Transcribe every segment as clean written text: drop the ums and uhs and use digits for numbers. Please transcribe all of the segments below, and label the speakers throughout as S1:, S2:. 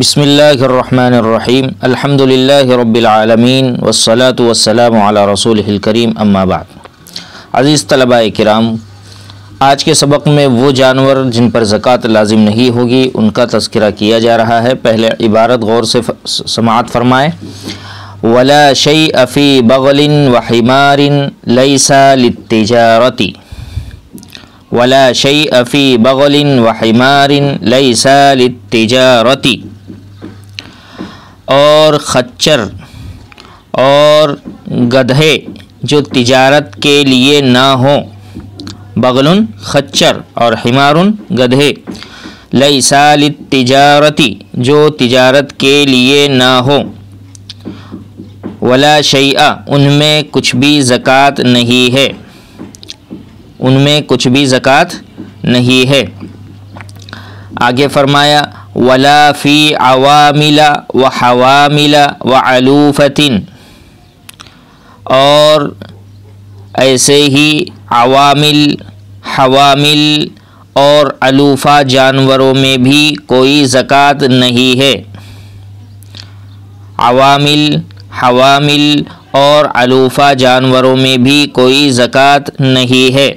S1: बिस्मिल्लाहिर्रहमानिर्रहीम अल्हम्दुलिल्लाहि रब्बिल आलमीन वस्सलातु वस्सलामु अला रसूलिहिल करीम अम्मा बाद। अज़ीज़ तलबाए किराम, आज के सबक में वो जानवर जिन पर ज़कात लाजिम नहीं होगी उनका तज़किरा किया जा रहा है। पहले इबारत गौर से समाअत फरमाएँ। वला शैअ फ़ी बग़लिन व हिमारिन लैसा लित्तिजारती। वला शैअ फ़ी बग़लिन व हिमारिन लैसा लित्तिजारती। और खच्चर और गधे जो तिजारत के लिए ना हो। बग़लुन खच्चर और हिमारुन गधे। लैसा लित्तिजारती जो तिजारत के लिए ना हो। वला शैआ उनमें कुछ भी ज़कात नहीं है। उनमें कुछ भी ज़कात नहीं है। आगे फरमाया वला फ़ी अवामिला व हवामिला व अलूफ़तिन। और ऐसे ही अवामिल, हवामिल और अलूफ़ा जानवरों में भी कोई ज़कात नहीं है। अवामिल, हवामिल और अलूफ़ा जानवरों में भी कोई ज़कात नहीं है।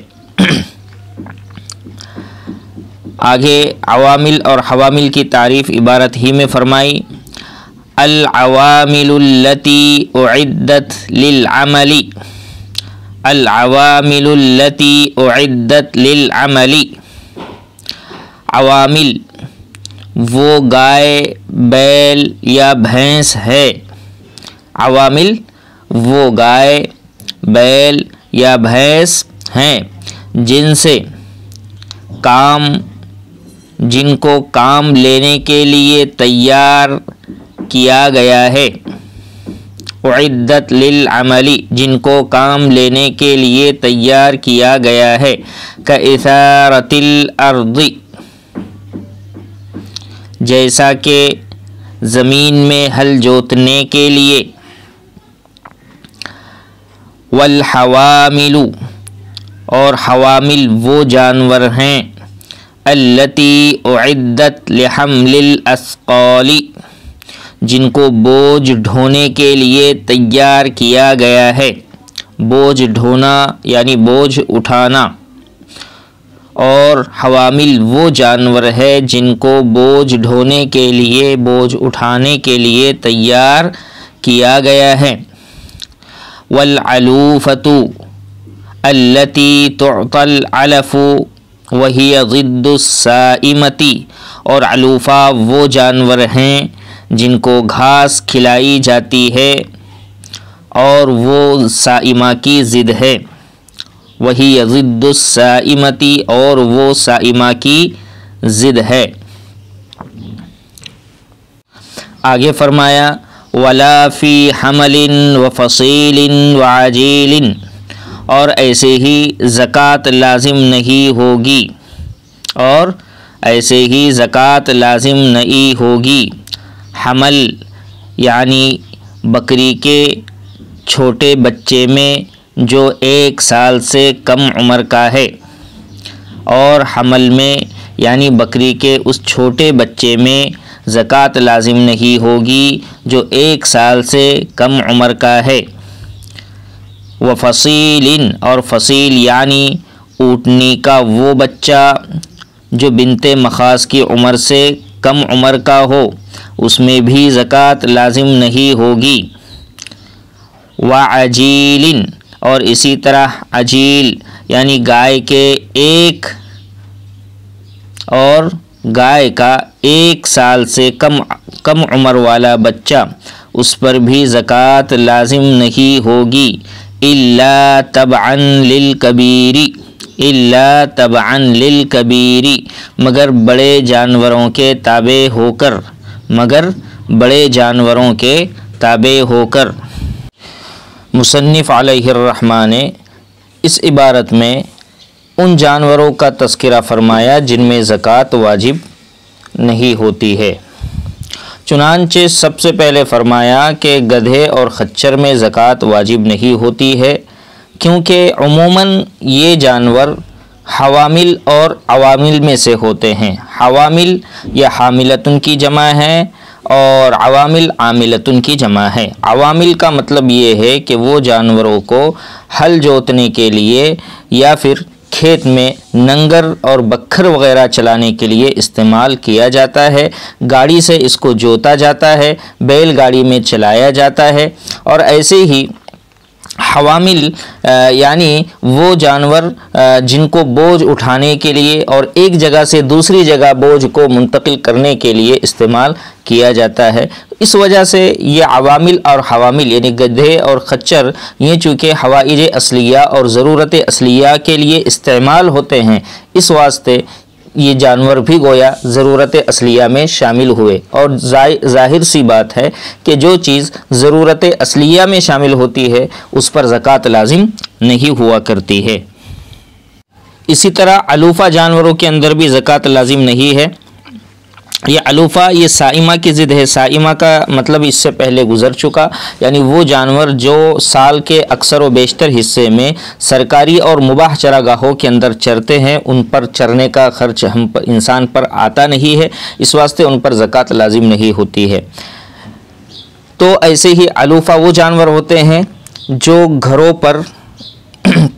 S1: आगे अवामिल और हवामिल की तारीफ़ इबारत ही में फरमाई। अल अवामिलुल्लती उइद्दत लिल अमली। अल अवामिलुल्लती उइद्दत लिल अमली। अवामिल वो गाय, बैल या भैंस है। अवामिल वो गाय, बैल या भैंस हैं जिनको काम लेने के लिए तैयार किया गया है। उइद्दत लिल अमली जिनको काम लेने के लिए तैयार किया गया है। कइसारतिल अर्दी जैसा कि ज़मीन में हल जोतने के लिए। वल हवामिलु और हवामिल वो जानवर हैं अल्लती उइद्दत लिहम्लिल अस्क़ाली जिनको बोझ ढोने के लिए तैयार किया गया है। बोझ ढोना यानी बोझ उठाना। और हवामिल वो जानवर है जिनको बोझ ढोने के लिए, बोझ उठाने के लिए तैयार किया गया है। वल अलूफ़तु अल्लती तुअतल अलफ़ु वही ज़िद्दुस साइमती और अलूफ़ा वो जानवर हैं जिनको घास खिलाई जाती है और वो साइमा की ज़िद है। वही ज़िद्दुस साइमती और वो साइमा की ज़िद है। आगे फरमाया वला फ़ी हमलिन व फ़सीलिन व आजीलिन। और ऐसे ही ज़कात लाजिम नहीं होगी। और ऐसे ही ज़कात लाजिम नहीं होगी। हमल यानी बकरी के छोटे बच्चे में जो 1 साल से कम उम्र का है। और हमल में यानी बकरी के उस छोटे बच्चे में ज़कात लाजिम नहीं होगी जो 1 साल से कम उम्र का है। व फ़सीलिन और फ़सील यानी ऊँटनी का वो बच्चा जो बिनते मखास की उम्र से कम उम्र का हो, उसमें भी ज़कात लाजिम नहीं होगी। व अजीलिन और इसी तरह अजील यानी गाय के और गाय का 1 साल से कम उम्र वाला बच्चा, उस पर भी ज़कात लाजिम नहीं होगी। इल्ला तबअन लिल कबीरी। इल्ला तबअन लिल कबीरी मगर बड़े जानवरों के ताबे होकर। मगर बड़े जानवरों के ताबे होकर। मुसन्निफ़ अलैहिर्रहमान ने इस इबारत में उन जानवरों का तज़किरा फ़रमाया जिनमें ज़कात वाजिब नहीं होती है। चुनांचे सबसे पहले फरमाया कि गधे और खच्चर में ज़कात वाजिब नहीं होती है, क्योंकि उमूमन ये जानवर हवामिल और अवामिल में से होते हैं। हवामिल या हामिलतुन की जमा है और अवामिल आमिलतुन की जमा है। अवामिल का मतलब ये है कि वो जानवरों को हल जोतने के लिए या फिर खेत में नंगर और बक्खर वगैरह चलाने के लिए इस्तेमाल किया जाता है। गाड़ी से इसको जोता जाता है, बैलगाड़ी में चलाया जाता है। और ऐसे ही हवामिल यानी वो जानवर जिनको बोझ उठाने के लिए और एक जगह से दूसरी जगह बोझ को मुंतकिल करने के लिए इस्तेमाल किया जाता है। इस वजह से ये अवामिल और हवामिल यानी गधे और खच्चर ये चूँकि हवाइज असलिया और ज़रूरत असलिया के लिए इस्तेमाल होते हैं, इस वास्ते ये जानवर भी गोया ज़रूरत असलिया में शामिल हुए। और ज़ाहिर सी बात है कि जो चीज़ ज़रूरत असलिया में शामिल होती है उस पर ज़कात लाजिम नहीं हुआ करती है। इसी तरह अलूफ़ा जानवरों के अंदर भी ज़कात लाजिम नहीं है। ये अलूफ़ा ये साइमा की ज़िद है। साइमा का मतलब इससे पहले गुज़र चुका, यानी वो जानवर जो साल के अक्सर व बेशतर हिस्से में सरकारी और मुबाह चरागाहों के अंदर चरते हैं, उन पर चरने का खर्च हम पर इंसान पर आता नहीं है, इस वास्ते उन पर ज़कात लाजिम नहीं होती है। तो ऐसे ही अलूफ़ा वो जानवर होते हैं जो घरों पर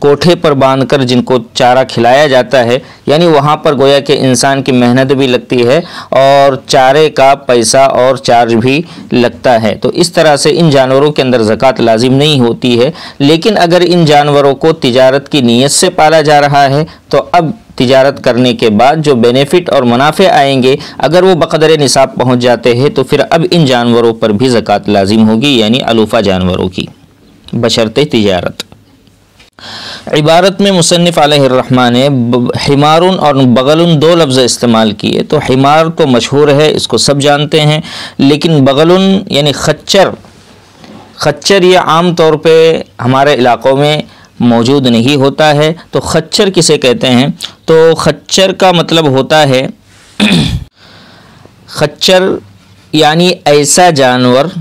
S1: कोठे पर बांधकर जिनको चारा खिलाया जाता है, यानी वहाँ पर गोया कि इंसान की मेहनत भी लगती है और चारे का पैसा और चार्ज भी लगता है। तो इस तरह से इन जानवरों के अंदर ज़कात लाजिम नहीं होती है। लेकिन अगर इन जानवरों को तिजारत की नीयत से पाला जा रहा है तो अब तिजारत करने के बाद जो बेनिफिट और मुनाफे आएंगे, अगर वो बक़दर निसाब पहुँच जाते हैं तो फिर अब इन जानवरों पर भी ज़कात लाजिम होगी, यानी अलूफ़ा जानवरों की, बशर्ते तिजारत। इबारत में मुसन्निफ़ अलैहिर्रहमान ने हिमारुन और बगलुन दो लफ्ज़ इस्तेमाल किए। तो हिमार तो मशहूर है, इसको सब जानते हैं, लेकिन बगलुन यानी खच्चर ये आम तौर पे हमारे इलाक़ों में मौजूद नहीं होता है। तो खच्चर किसे कहते हैं? तो खच्चर का मतलब होता है खच्चर यानी ऐसा जानवर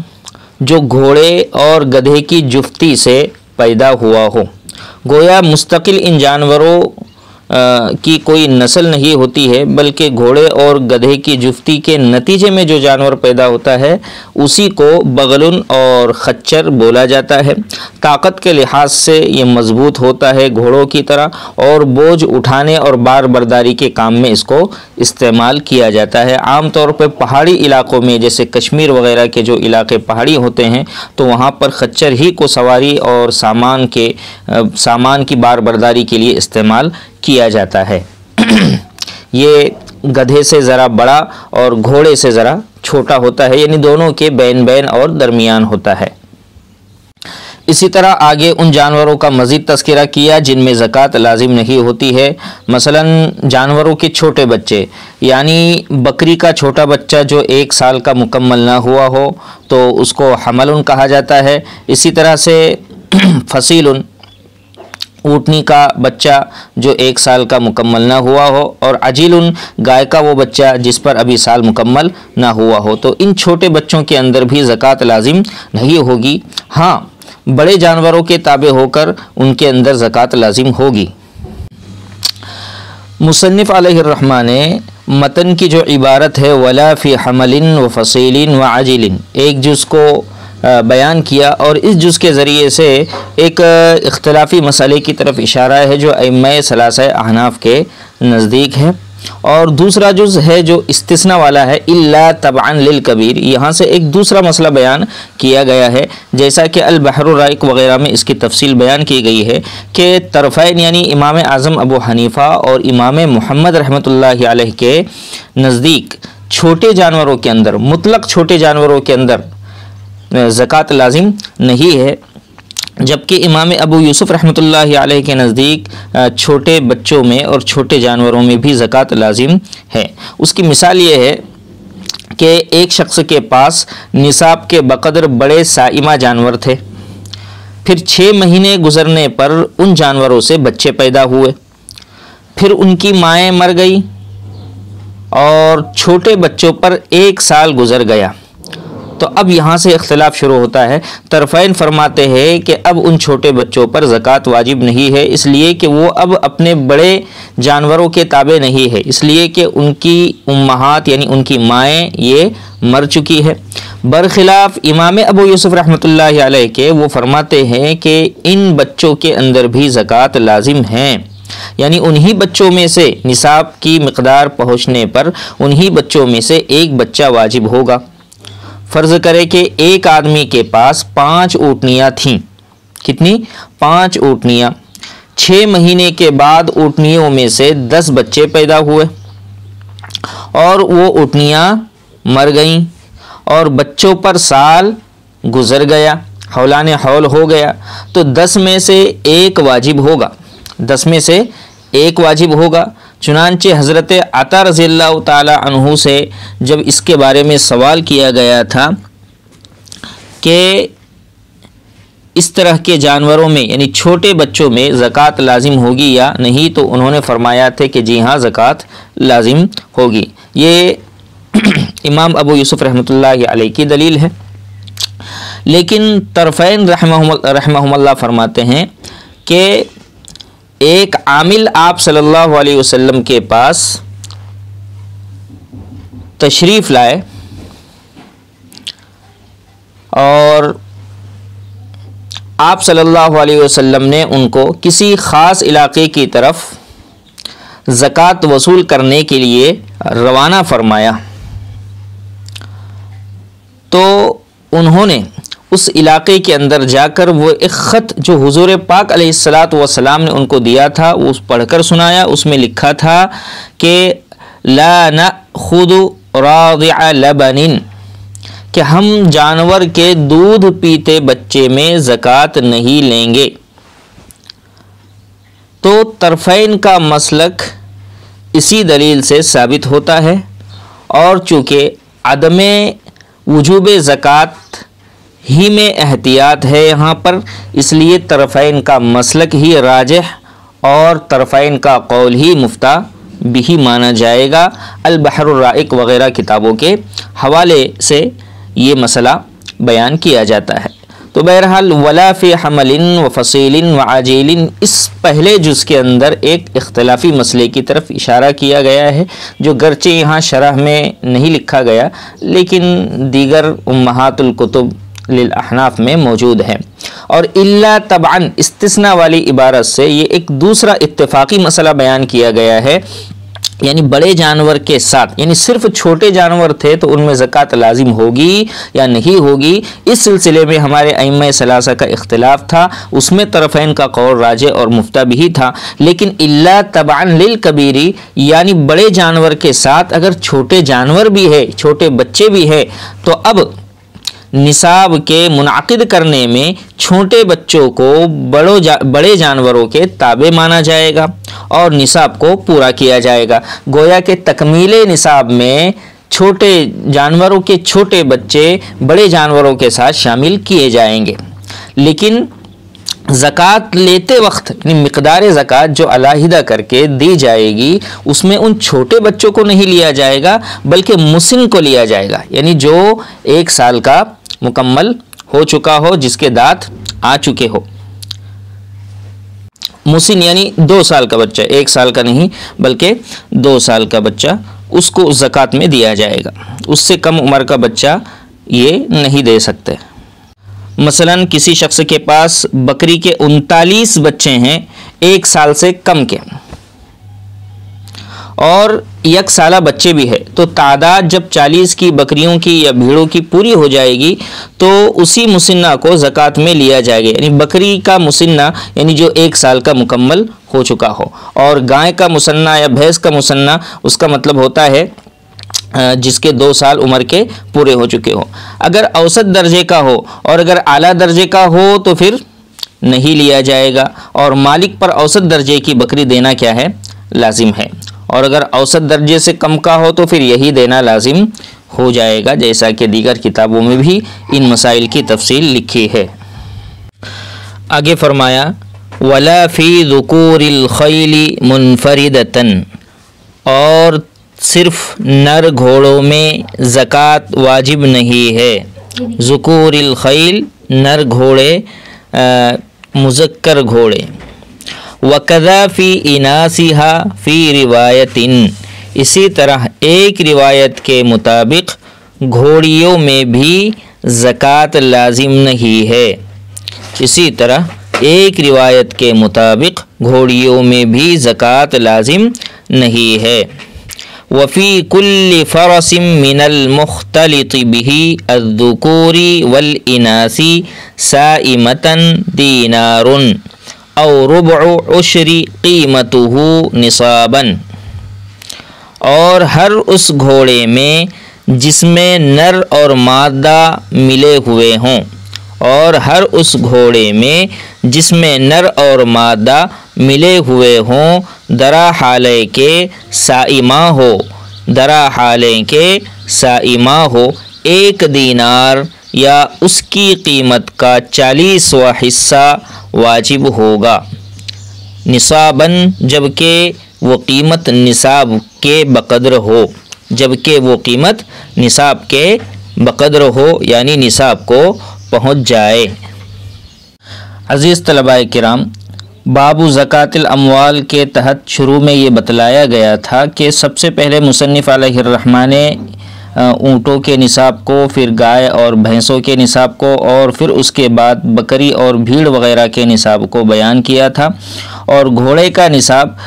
S1: जो घोड़े और गधे की जुफ्ती से पैदा हुआ हो। गोया मुस्तकिल इन जानवरों की कोई नस्ल नहीं होती है, बल्कि घोड़े और गधे की जुफ्ती के नतीजे में जो जानवर पैदा होता है उसी को बगलुन और खच्चर बोला जाता है। ताकत के लिहाज से ये मजबूत होता है घोड़ों की तरह, और बोझ उठाने और बार बर्दारी के काम में इसको इस्तेमाल किया जाता है। आम तौर पर पहाड़ी इलाकों में, जैसे कश्मीर वगैरह के जो इलाके पहाड़ी होते हैं, तो वहाँ पर खच्चर ही को सवारी और सामान की बार बर्दारी के लिए इस्तेमाल किया जाता है। ये गधे से ज़रा बड़ा और घोड़े से ज़रा छोटा होता है, यानी दोनों के बैन और दरमियान होता है। इसी तरह आगे उन जानवरों का मज़ीद तज़किरा किया जिनमें ज़कात लाजिम नहीं होती है। मसलन जानवरों के छोटे बच्चे, यानी बकरी का छोटा बच्चा जो 1 साल का मुकम्मल ना हुआ हो तो उसको हमलुन कहा जाता है। इसी तरह से फसीलुन, ऊँटनी का बच्चा जो 1 साल का मुकम्मल ना हुआ हो, और अजीलुन, गाय का वो बच्चा जिस पर अभी साल मुकम्मल ना हुआ हो। तो इन छोटे बच्चों के अंदर भी ज़कात लाजिम नहीं होगी। हाँ, बड़े जानवरों के ताबे होकर उनके अंदर ज़कात लाजिम होगी। मुसन्निफ़ अलैहिर्रहमान ने मतन की जो इबारत है वला फ़ी हमलिन व फसीलिन व अजीलिन, एक जुज़ को बयान किया, और इस जुज़ के ज़रिए से एक इख्तिलाफ़ी मसले की तरफ इशारा है जो अइम्मा सलासा अहनाफ के नज़दीक है। और दूसरा जुज़ है जो इस्तिस्ना वाला है, इल्ला तबअन लिल कबीर। यहाँ से एक दूसरा मसला बयान किया गया है, जैसा कि अल बहरुर राइक वगैरह में इसकी तफसील बयान की गई है कि तरफ़ैन यानी इमाम आज़म अबू हनीफ़ा और इमाम मुहम्मद रहमतुल्लाहि अलैह के नज़दीक छोटे जानवरों के अंदर, मुतलक छोटे जानवरों के अंदर ज़कात लाजिम नहीं है, जबकि इमाम अबू यूसुफ़ रहमतुल्लाहि अलैह के नज़दीक छोटे बच्चों में और छोटे जानवरों में भी ज़कात लाजिम है। उसकी मिसाल ये है कि एक शख्स के पास निसाब के बक़दर बड़े साइमा जानवर थे, फिर 6 महीने गुज़रने पर उन जानवरों से बच्चे पैदा हुए, फिर उनकी माएँ मर गई और छोटे बच्चों पर 1 साल गुज़र गया। तो अब यहाँ से इख्तिलाफ शुरू होता है। तरफ़ैन फरमाते हैं कि अब उन छोटे बच्चों पर ज़कात वाजिब नहीं है, इसलिए कि वो अब अपने बड़े जानवरों के ताबे नहीं है, इसलिए कि उनकी उम्महात यानी उनकी माएँ ये मर चुकी है। बरखिलाफ़ इमाम अबू यूसुफ रहमतुल्लाहि अलैह के, वो फरमाते हैं कि इन बच्चों के अंदर भी ज़कात लाजिम हैं, यानी उन्हीं बच्चों में से निसाब की मिक़दार पहुँचने पर उन्हीं बच्चों में से एक बच्चा वाजिब होगा। फ़र्ज़ करें कि एक आदमी के पास 5 ऊँटनियाँ थीं। कितनी? 5 ऊँटनियाँ। 6 महीने के बाद ऊँटनियों में से 10 बच्चे पैदा हुए और वो ऊँटनियाँ मर गईं और बच्चों पर साल गुज़र गया, हौलाने हौल हो गया, तो 10 में से एक वाजिब होगा, 10 में से एक वाजिब होगा। चुनांचे हज़रत अता रज़ियल्लाहु ताला अन्हु से जब इसके बारे में सवाल किया गया था कि इस तरह के जानवरों में यानी छोटे बच्चों में ज़कात लाजिम होगी या नहीं, तो उन्होंने फरमाया थे कि जी हाँ, ज़कात लाजिम होगी। ये इमाम अबू यूसुफ रहमतुल्लाहि अलैह की दलील है। लेकिन तरफ़ैन रहमहुमुल्लाह फरमाते हैं कि एक आमिल आप सल्लल्लाहु अलैहि वसल्लम के पास तशरीफ़ लाए और आप सल्लल्लाहु अलैहि वसल्लम ने उनको किसी ख़ास इलाके की तरफ ज़कात वसूल करने के लिए रवाना फरमाया, तो उन्होंने उस इलाके के अंदर जाकर वो एक ख़त जो हुज़ूर पाक अलैहिस्सलातु वस्सलाम ने उनको दिया था वो पढ़कर सुनाया। उसमें लिखा था कि ला नअख़ुदु रादिअ लबनिन, कि हम जानवर के दूध पीते बच्चे में ज़कात नहीं लेंगे। तो तरफ़ैन का मसलक इसी दलील से साबित होता है, और चूँकि अदमे वुजूबे ज़कात ही में एहतियात है यहाँ पर, इसलिए तरफ़ैन का मसलक ही राजिह और तरफ़ैन का कौल ही मुफ्ता भी माना जाएगा। अल बहरुर राइक वग़ैरह किताबों के हवाले से ये मसला बयान किया जाता है। तो बहरहाल वला फ़ी हमलिन व फ़सीलिन व आजीलिन, इस पहले जुज़ के अंदर एक इख्तिलाफ़ी मसले की तरफ इशारा किया गया है, जो गर्चे यहाँ शरह में नहीं लिखा गया लेकिन दीगर उम्महातुल कुतुब लिल अहनाफ में मौजूद है। और इल्ला तबअन इस्तिस्ना वाली इबारत से ये एक दूसरा इत्तेफाकी मसला बयान किया गया है, यानी बड़े जानवर के साथ, यानी सिर्फ छोटे जानवर थे तो उनमें ज़कात लाजिम होगी या नहीं होगी, इस सिलसिले में हमारे अइम्मा सलासा का इख्तिलाफ था। उसमें तरफ़ैन का कौल राजे और मुफ्ता भी था। लेकिन इल्ला तबअन लिल कबीरी, यानी बड़े जानवर के साथ अगर छोटे जानवर भी है, छोटे बच्चे भी है, तो अब निसाब के मुनाकिद करने में छोटे बच्चों को बड़े जानवरों के ताबे माना जाएगा और निसाब को पूरा किया जाएगा। गोया के तकमीले निसाब में छोटे जानवरों के छोटे बच्चे बड़े जानवरों के साथ शामिल किए जाएंगे। लेकिन ज़कात लेते वक्त मिक़दार ज़कात जो अलहदा करके दी जाएगी उसमें उन छोटे बच्चों को नहीं लिया जाएगा बल्कि मुसिन को लिया जाएगा, यानी जो 1 साल का मुकम्मल हो चुका हो, जिसके दांत आ चुके हो। मुसिन यानी 2 साल का बच्चा, 1 साल का नहीं बल्कि 2 साल का बच्चा, उसको ज़कात में दिया जाएगा। उससे कम उम्र का बच्चा ये नहीं दे सकते। मसलन किसी शख्स के पास बकरी के 39 बच्चे हैं 1 साल से कम के, और 1 साला बच्चे भी है, तो तादाद जब 40 की बकरियों की या भीड़ों की पूरी हो जाएगी तो उसी मुसिन्ना को ज़कात में लिया जाएगा। यानी बकरी का मुसिन्ना यानी जो 1 साल का मुकम्मल हो चुका हो, और गाय का मुसन्ना या भैंस का मुसन्ना उसका मतलब होता है जिसके 2 साल उम्र के पूरे हो चुके हो। अगर औसत दर्जे का हो और अगर आला दर्जे का हो तो फिर नहीं लिया जाएगा, और मालिक पर औसत दर्जे की बकरी देना क्या है, लाजिम है। और अगर औसत दर्जे से कम का हो तो फिर यही देना लाजिम हो जाएगा, जैसा कि दीगर किताबों में भी इन मसाइल की तफसील लिखी है। आगे फरमाया वला फ़ी ज़ुकूरिल ख़ैली मुनफरिदतन, और सिर्फ नर घोड़ों में ज़कात वाजिब नहीं है, ज़ुकूरिल खैल नर घोड़े, मुज़क्कर घोड़े। वकज़ा फ़ी इनासिहा फ़ी रिवायतिन, इसी तरह एक रिवायत के मुताबिक घोड़ियों में भी ज़कात लाजिम नहीं है। इसी तरह एक रिवायत के मुताबिक घोड़ियों में भी ज़कात लाजिम नहीं है। वफ़ी कुल्ली फ़रसिम मिनल मुख्तलिति बिही अज़्ज़ुकूरी वल इनासी साइमतन दीनारुन औ रुबउ उश्री क़ीमतुहु निसाबन, और हर उस घोड़े में जिसमें नर और मादा मिले हुए हों, और हर उस घोड़े में जिसमें नर और मादा मिले हुए हों, दरा हाले के साइमा हो, दरा हाले के साइमा हो, 1 दीनार या उसकी कीमत का 40वां हिस्सा वाजिब होगा। निसाबन, जबकि वो कीमत निसाब के बकदर हो, जबकि वो कीमत निसाब के बकदर हो, यानी निसाब को पहुँच जाए। अज़ीज़ तलबाए किराम, बाबू ज़कातिल अमवाल के तहत शुरू में ये बतलाया गया था कि सबसे पहले मुसन्निफ़ अलैहिर्रहमान ने ऊँटों के निसाब को, फिर गाय और भैंसों के निसाब को, और फिर उसके बाद बकरी और भीड़ वग़ैरह के निसाब को बयान किया था। और घोड़े का निसाब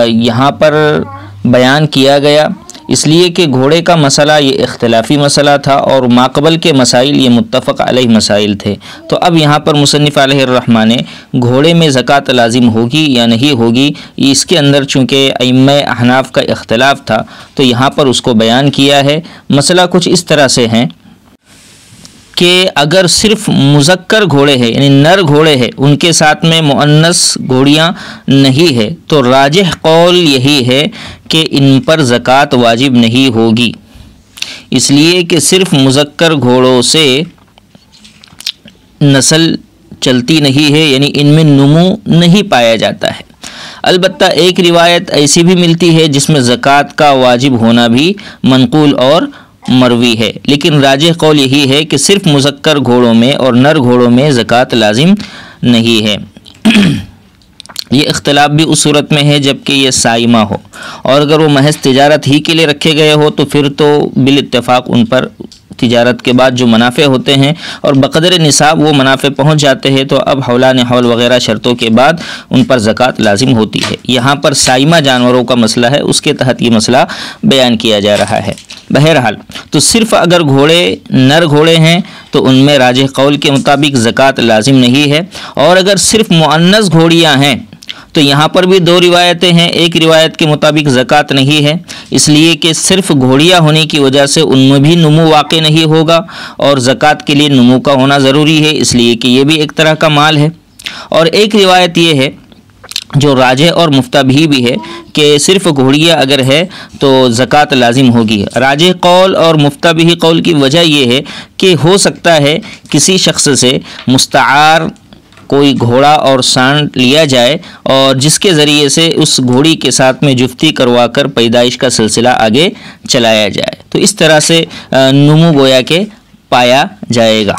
S1: यहाँ पर बयान किया गया इसलिए कि घोड़े का मसला ये इख्तिलाफ़ी मसला था और माक़बल के मसाइल ये मुत्तफ़क़ अलैह मसाइल थे। तो अब यहाँ पर मुसन्निफ़ अलैहिर्रहमान ने घोड़े में ज़कात लाजिम होगी या नहीं होगी, इसके अंदर चूँकि अइम्मा अहनाफ़ का इख्तिलाफ़ था तो यहाँ पर उसको बयान किया है। मसला कुछ इस तरह से है कि अगर सिर्फ मुज़क्कर घोड़े हैं, यानी नर घोड़े हैं, उनके साथ में मुअन्नस घोड़ियाँ नहीं है, तो राजिह कौल यही है कि इन पर ज़कात वाजिब नहीं होगी, इसलिए कि सिर्फ मुज़क्कर घोड़ों से नस्ल चलती नहीं है, यानी इनमें नुमू नहीं पाया जाता है। अलबत्ता एक रिवायत ऐसी भी मिलती है जिसमें ज़कात का वाजिब होना भी मनक़ूल और मरवी है, लेकिन राजिह कौल यही है कि सिर्फ मुज़क्कर घोड़ों में और नर घोड़ों में ज़कात लाजिम नहीं है। ये इख्तिलाफ भी उस सूरत में है जबकि ये साइमा हो, और अगर वो महज तिजारत ही के लिए रखे गए हो तो फिर तो बिल इत्तेफाक उन पर तिजारत के बाद जो मुनाफे होते हैं और बक़दर निसाब वो मुनाफे पहुंच जाते हैं, तो अब हौलान हौल वगैरह शर्तों के बाद उन पर ज़कात लाजिम होती है। यहाँ पर साइमा जानवरों का मसला है, उसके तहत ये मसला बयान किया जा रहा है। बहरहाल तो सिर्फ़ अगर घोड़े नर घोड़े हैं तो उनमें राजिह कौल के मुताबिक ज़कात लाजिम नहीं है, और अगर सिर्फ मुअन्नस घोड़ियाँ हैं तो यहाँ पर भी 2 रिवायतें हैं। एक रिवायत के मुताबिक ज़कात नहीं है, इसलिए कि सिर्फ घोड़ियाँ होने की वजह से उनमें भी नुमू वाक़ई नहीं होगा, और ज़कात के लिए नुमू का होना ज़रूरी है, इसलिए कि ये भी एक तरह का माल है। और एक रिवायत ये है जो राजे और मुफ्ताबी भी है कि सिर्फ घोड़ियाँ अगर है तो ज़कात लाजिम होगी। राजे कौल और मुफ्ताबी कौल की वजह यह है कि हो सकता है किसी शख्स से मुस्तआर कोई घोड़ा और सांड लिया जाए और जिसके ज़रिए से उस घोड़ी के साथ में जुफ्ती करवा कर पैदाइश का सिलसिला आगे चलाया जाए, तो इस तरह से नुमू गोया के पाया जाएगा।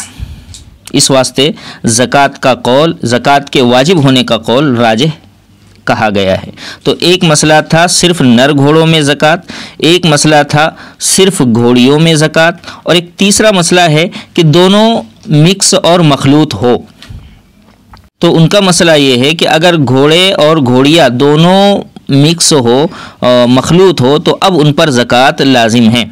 S1: इस वास्ते ज़कात का कौल, ज़कात के वाजिब होने का कौल राजिह कहा गया है। तो एक मसला था सिर्फ नर घोड़ों में ज़कात, एक मसला था सिर्फ घोड़ियों में ज़कात, और एक तीसरा मसला है कि दोनों मिक्स और मखलूत हो। तो उनका मसला ये है कि अगर घोड़े और घोड़ियाँ दोनों मिक्स हो, मखलूत हो, तो अब उन पर ज़कात लाजिम है।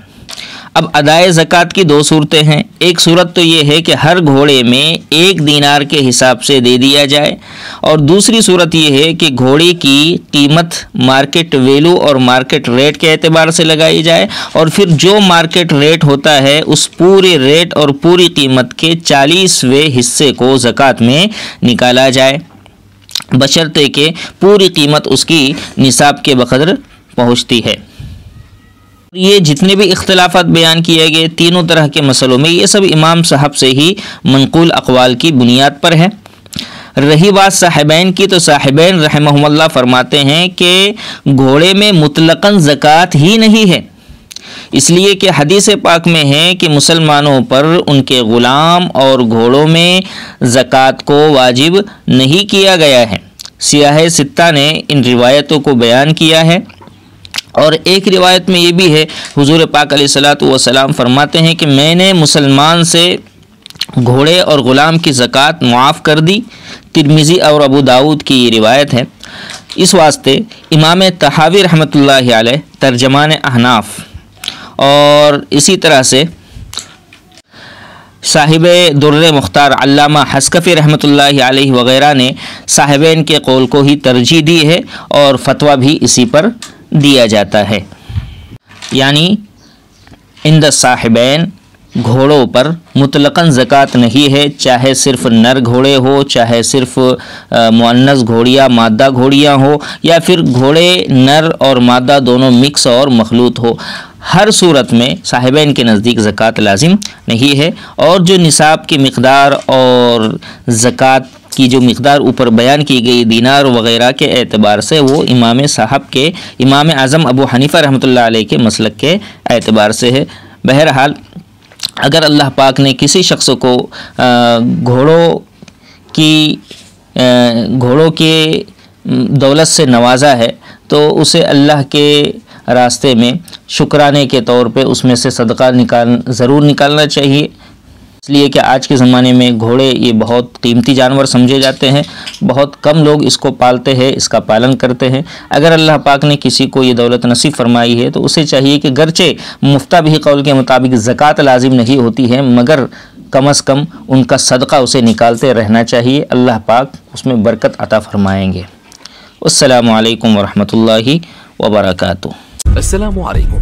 S1: अब अदाए ज़कात की 2 सूरतें हैं। एक सूरत तो ये है कि हर घोड़े में 1 दीनार के हिसाब से दे दिया जाए, और दूसरी सूरत ये है कि घोड़े की कीमत मार्केट वैल्यू और मार्केट रेट के एतबार से लगाई जाए, और फिर जो मार्केट रेट होता है उस पूरे रेट और पूरी कीमत के 40वें हिस्से को ज़कात में निकाला जाए, बशर्ते कि पूरी कीमत उसकी निसाब के बक़दर पहुँचती है। ये जितने भी इख्तिलाफात बयान किए गए तीनों तरह के मसलों में, ये सब इमाम साहब से ही मनक़ूल अक़वाल की बुनियाद पर है। रही बात साहिबैन की, तो साहिबैन रहमहुमुल्लाह फरमाते हैं कि घोड़े में मुतलक़न ज़कात ही नहीं है, इसलिए कि हदीस पाक में है कि मुसलमानों पर उनके ग़ुलाम और घोड़ों में ज़कात को वाजिब नहीं किया गया है। सियाह सित्ता ने इन रिवायतों को बयान किया है। और एक रिवायत में ये भी है, हुजूर पाक अलैहिस्सलातु वस्सलाम फरमाते हैं कि मैंने मुसलमान से घोड़े और ग़ुलाम की ज़कात मुआफ़ कर दी। तिरमिज़ी और अबू दाऊद की ये रिवायत है। इस वास्ते इमाम तहावी रहमतुल्लाहि अलैह तर्जमान अहनाफ और इसी तरह से साहिबे दुर्र मुख्तार अल्लामा हस्कफ़ी रहमतुल्लाहि अलैहि वग़ैरह ने साहिबैन के कौल को ही तरजीह दी है और फतवा भी इसी पर दिया जाता है। यानी इंद साहिबैन घोड़ों पर मुतलक़न ज़कात नहीं है, चाहे सिर्फ़ नर घोड़े हो, चाहे सिर्फ़ मुअन्नस घोड़ियाँ मादा घोड़ियाँ हो, या फिर घोड़े नर और मादा दोनों मिक्स और मखलूत हो। हर सूरत में साहिबैन के नज़दीक ज़कात लाजिम नहीं है। और जो निसाब की मिक़दार और ज़कात की जो मिक़दार ऊपर बयान की गई दीनार वग़ैरह के एतबार से वो इमाम साहब के इमाम आज़म अबू हनीफ़ा रहमतुल्लाह अलैह के मसलक के एतबार से है। बहरहाल अगर अल्लाह पाक ने किसी शख्स को घोड़ों के दौलत से नवाजा है तो उसे अल्लाह के रास्ते में शुक्राने के तौर पे उसमें से सदका ज़रूर निकालना चाहिए। इसलिए कि आज के ज़माने में घोड़े ये बहुत कीमती जानवर समझे जाते हैं। बहुत कम लोग इसको पालते हैं, इसका पालन करते हैं। अगर अल्लाह पाक ने किसी को ये दौलत नसीब फरमाई है तो उसे चाहिए कि गरचे मुफ्ता भी कौल के मुताबिक ज़कात लाजिम नहीं होती है, मगर कम अज़ कम उनका सदका उसे निकालते रहना चाहिए। अल्लाह पाक उसमें बरकत अता फरमाएँगे। अस्सलामु अलैकुम वरहमतुल्लाहि वबरकातुहू।
S2: अस्सलामु अलैकुम।